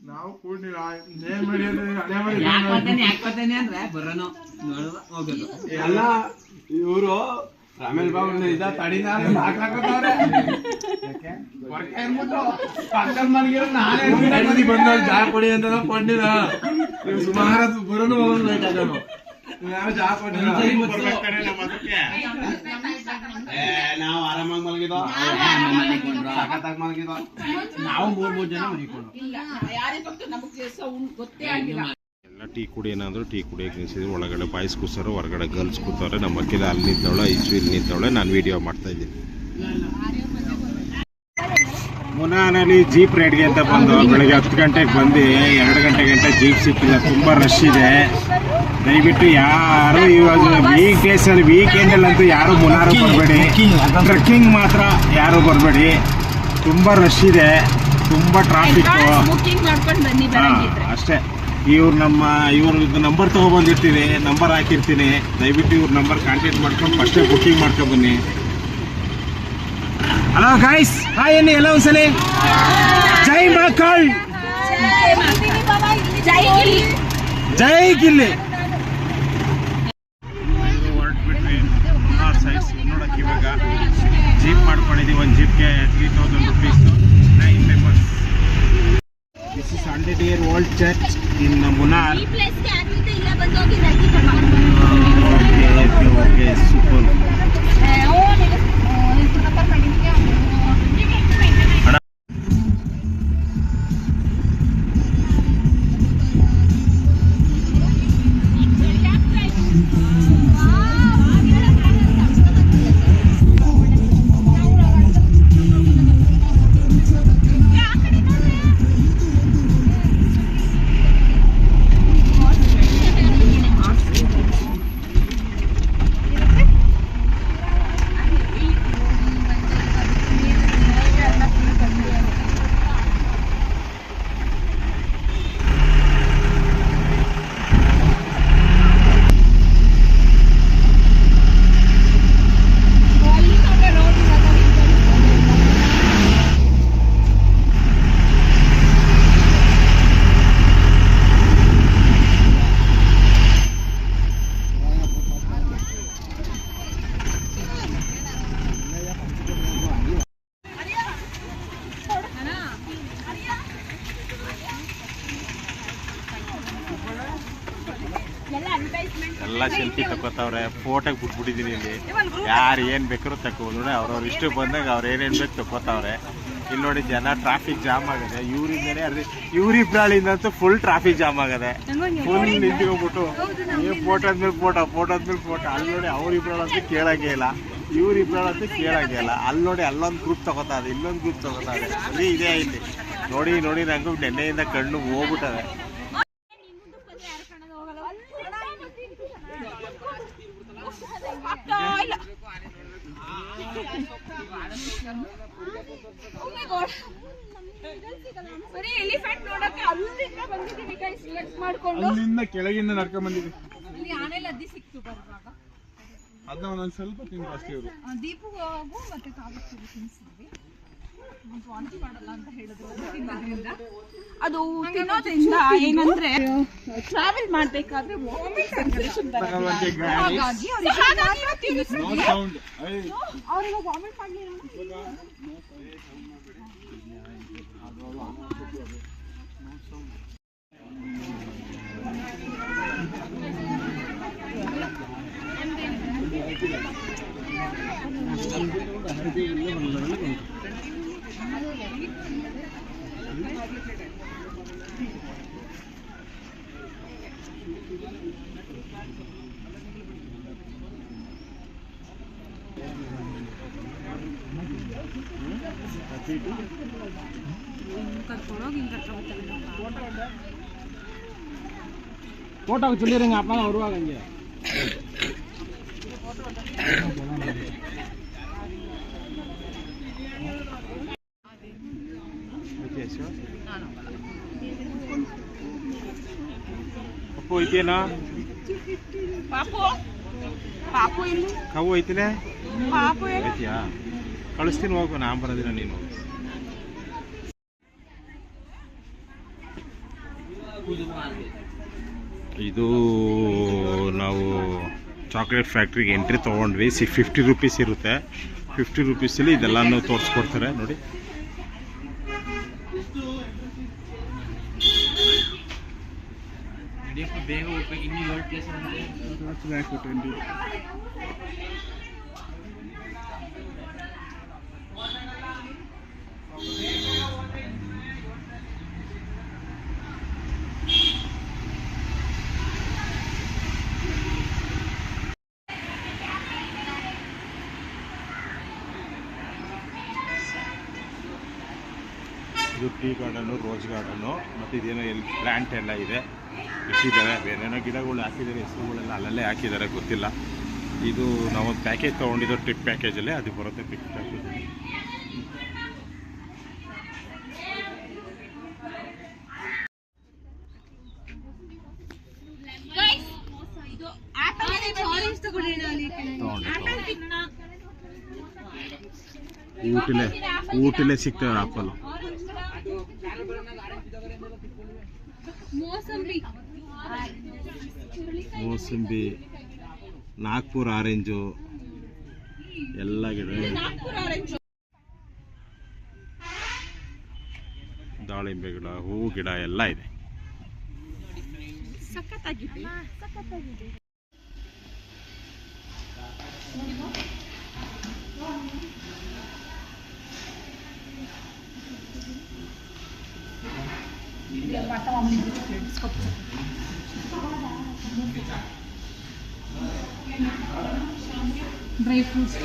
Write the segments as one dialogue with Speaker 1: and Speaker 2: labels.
Speaker 1: ನಾವು ಕೂಡಿಲ್ಲ ಏನ್ ಮಾಡಿ
Speaker 2: ಯಾಕೋತೇನೆ ಅಂದ್ರೆ ಬರೋನು ಹೋಗೋದು
Speaker 1: ಎಲ್ಲ ಇವರು ರಾಮೇಲ್ ಬಾಬು ಇದ ತಡಿನ ಹಾಕಾಕೋತಾವ್ರೆ ಪಕ್ಕದ ಮನೆಗೆ ನಾನೇ ಬಂದ ಚಾ ಕೊಡಿ ಅಂತ ಕೊಂಡಿದ ಸುಮಾರು ಬರೋನು ಹೋಗೋದು ಲೈಟ್ ಆಗೋನು ಯಾರು ಚಾ ಕೊಟ್ಟಿಲ್ಲ ನಾವು ಆರಾಮಾಗಿ ಮಲಗಿದೋ ಸಖತ್ತಾಗಿ ಮಲಗಿದೋ ನಾವು ಮೂರ್ ಜನ ಮಲಿಕೊಂಡು
Speaker 3: ಎಲ್ಲ ಟೀ ಕುಡಿ ಏನಾದ್ರು ಟೀ ಕುಡಿಯಕ್ಕೆ ನಿಲ್ಸಿದ್ರು ಒಳಗಡೆ ಬಾಯ್ಸ್ ಕೂಸರು ಹೊರಗಡೆ ಗರ್ಲ್ಸ್ ಕೂತವ್ರೆ ನಮ್ಮ ಅಕ್ಕಿಲ ಅಲ್ಲಿ ನಿಂತವಳೆ ಈಚು ಇಲ್ಲಿ ನಿಂತವಳೆ ನಾನು ವಿಡಿಯೋ ಮಾಡ್ತಾ ಇದ್ದೀನಿ ಮುನಾನಲ್ಲಿ ಜೀಪ್ ರೈಡ್ಗೆ ಅಂತ ಬಂದು ಬೆಳಗ್ಗೆ 10 ಗಂಟೆಗೆ ಬಂದು 2 ಗಂಟೆ ಜೀಪ್ ಸಿಕ್ಕಿಲ್ಲ ತುಂಬ ರಶ್ ಇದೆ ದಯವಿಟ್ಟು ಯಾರು ಇವಾಗ ವೀಕ್ ಡೇಸಲ್ಲಿ ವೀಕೆಂಡಲ್ಲಿ ಅಂತೂ ಯಾರು ಮುನಾರು ಬರಬೇಡಿ ಟ್ರೆಕ್ಕಿಂಗ್ ಮಾತ್ರ ಯಾರು ಬರಬೇಡಿ ತುಂಬ ರಶ್ ಇದೆ ತುಂಬ ಟ್ರಾಫಿಕ್ಕು ಅಷ್ಟೇ ಇವ್ರದ್ದು ನಂಬರ್ ತೊಗೊಬಂದಿರ್ತೀನಿ ನಂಬರ್ ಹಾಕಿರ್ತೀನಿ ದಯವಿಟ್ಟು ಇವ್ರ ನಂಬರ್ ಕಾಂಟ್ಯಾಕ್ಟ್ ಮಾಡ್ಕೊಂಡು ಫಸ್ಟೇ ಬುಕ್ಕಿಂಗ್ ಮಾಡ್ಕೊಂಡು ಬನ್ನಿ ಹಲೋ ಗೈಸ್ ಹಾಯ್ ಎನ್ನಿ ಎಲ್ಲ ಒಂದ್ಸಲಿ ಜೈ ಮಕ್ಕಳ್ ಜೈ ಗಿಲ್ಲಿ ಹೊರಟ್ಬಿಟ್ವಿ ಮುನ್ನಾರ್ ಸೈಡ್ಸ್ ನೋಡಕ್ಕೆ ಇವಾಗ ಜೀಪ್ ಮಾಡ್ಕೊಂಡಿದ್ದೀವಿ ಒಂದು ಜೀಪ್ಗೆ 3000 rupees 9 members. This is 100-year-old church in Munnar. Okay, super. ಎಲ್ಲ ಸೆಲ್ಫಿ ತಗೋತಾವ್ರೆ ಫೋಟೋಗೆ ಬಿಟ್ಬಿಟ್ಟಿದ್ದೀನಿ ಇಲ್ಲಿ ಯಾರು ಏನು ಬೇಕಾದ್ರೂ ತಗೋ ನೋಡಿ ಅವ್ರವ್ರು ಇಷ್ಟು ಬಂದಾಗ ಅವ್ರು ಏನೇನು ಬೇಕು ತಗೋತಾವ್ರೆ ಇಲ್ಲಿ ನೋಡಿ ಜನ ಟ್ರಾಫಿಕ್ ಜಾಮ್ ಆಗಿದೆ ಇವರಿಂದನೇ ಇವ್ರಿ ಬ್ರಾಳಿಂದಂತೂ ಫುಲ್ ಟ್ರಾಫಿಕ್ ಜಾಮ್ ಆಗದೆ ಫುಲ್ ನಿಂತ್ಕೊಂಡ್ಬಿಟ್ಟು ಫೋಟೋ ಆದ್ಮೇಲೆ ಫೋಟೋ ಅಲ್ಲಿ ನೋಡಿ ಅವ್ರಿಬ್ರಾಳಂತೂ ಕೇಳಂಗೇ ಇಲ್ಲ ಇವ್ರಿಬ್ರಾಳಂತೂ ಕೇಳಂಗೇ ಇಲ್ಲ ಅಲ್ಲಿ ನೋಡಿ ಅಲ್ಲೊಂದು ಗ್ರೂಪ್ ತಗೋತಾ ಇದೆ ಇಲ್ಲೊಂದು ಗ್ರೂಪ್ ತಗೋತಾ ಇದೆ ಅಲ್ಲಿ ಇದೆ ಇಲ್ಲಿ ನೋಡಿ ನಂಗೂ ನೆನ್ನೆಯಿಂದ ಕಣ್ಣು ಹೋಗ್ಬಿಟ್ಟವೆ
Speaker 1: ಅಲ್ಲಿಂದ ಕೆಳಗಿಂದ ನಡ್ಕೊಂಡ್ ಬಂದಿದ್ವಿ ಅದನ್ನ ಒಂದೊಂದು ಸ್ವಲ್ಪ ತಿಂದು ಅಷ್ಟೇ ಇವರು
Speaker 4: ದೀಪು ಮತ್ತೆ ಕಾಗದ ತಿನ್ನಿಸಿದ್ವಿ ವಾಂತಿ ಮಾಡಲ್ಲ ಅಂತ ಹೇಳಿದ್ರು ಅದು ತಿನ್ನೋದ್ರಿಂದ ಏನಂದ್ರೆ ಟ್ರಾವೆಲ್ ಮಾಡ್ಬೇಕಾದ್ರೆ ವಾಮಿಟ್ ಸೆನ್ಸೇಷನ್ ಬರುತ್ತೆ ಹಾಗಾಗಿ ಅವ್ರಿಗೆ ವಾಮಿಟ್ ಮಾಡಲಿಲ್ಲ
Speaker 1: போட்டோக்கு சொல்லிடுங்க அப்பா தான் வருவாங்க இங்க ಅಪ್ಪು ಐತೇನಾ
Speaker 4: ಪಾಪು ಪಾಪು ಇಲ್ಲಿ
Speaker 1: ಕವು ಐತಿಲೆ
Speaker 4: ಪಾಪು
Speaker 1: ಐತಿಯಾ ಕಳಿಸ್ತೀನಿ ಹೋಗು ನಾ ಬರೋದಿನ ನೀನು
Speaker 3: ಇದು ನಾವು ಚಾಕ್ಲೇಟ್ ಫ್ಯಾಕ್ಟ್ರಿಗೆ ಎಂಟ್ರಿ ತೊಗೊಂಡ್ವಿ 50 ರುಪೀಸ್ ಇರುತ್ತೆ. 50 ರುಪೀಸಲ್ಲಿ ಇದೆಲ್ಲನೂ ತೋರಿಸ್ಕೊಡ್ತಾರೆ ನೋಡಿ.
Speaker 2: ಬೇಗ ಹೋಗ್ಬೇಕು, ಇನ್ನೂ 7 ಪ್ಲೇಸ್
Speaker 3: ಇದು ಟೀ ಗಾರ್ಡನ್ನು, ರೋಸ್ ಗಾರ್ಡನ್ನು, ಮತ್ತು ಇದೇನೋ ಎಲ್ಲಿ ಪ್ಲ್ಯಾಂಟ್ ಎಲ್ಲ ಇದೆ ಇಟ್ಟಿದ್ದಾರೆ. ಬೇರೆನೋ ಗಿಡಗಳು ಹಾಕಿದ್ದಾರೆ, ಹೆಸರುಗಳೆಲ್ಲ ಅಲ್ಲಲ್ಲೇ ಹಾಕಿದ್ದಾರೆ, ಗೊತ್ತಿಲ್ಲ. ಇದು ನಾವೊಂದು ಪ್ಯಾಕೇಜ್ ತೊಗೊಂಡಿದ್ದು ಟ್ರಿಪ್ ಪ್ಯಾಕೇಜಲ್ಲಿ, ಅದು ಬರುತ್ತೆ ಟ್ರಿಪ್ ಪ್ಯಾಕೇಜಲ್ಲಿ. ಊಟಿಲೇ ಸಿಗ್ತವೆ ಆಪಲ್. ಮೋಸಂಬಿ, ನಾಗ್ಪುರ್ ಆರೆಂಜು ಎಲ್ಲ ಗಿಡ, ದಾಳಿಂಬೆ ಗಿಡ, ಹೂವು ಗಿಡ ಎಲ್ಲ ಇದೆ.
Speaker 4: ಡ್ರೈ ಫ್ರೂಟ್ಸ್,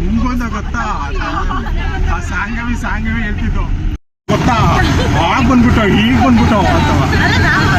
Speaker 3: ಮುಂಗೊಂದ ಗೊತ್ತಾ ಆ ಸಾಂಗವಿ ಹೇಳ್ತಿದ್ದು ಗೊತ್ತಾ, ಆಗ ಬಂದ್ಬಿಟ್ಟು ಈಗ ಬಂದ್ಬಿಟ್ಟು ಅಂತ.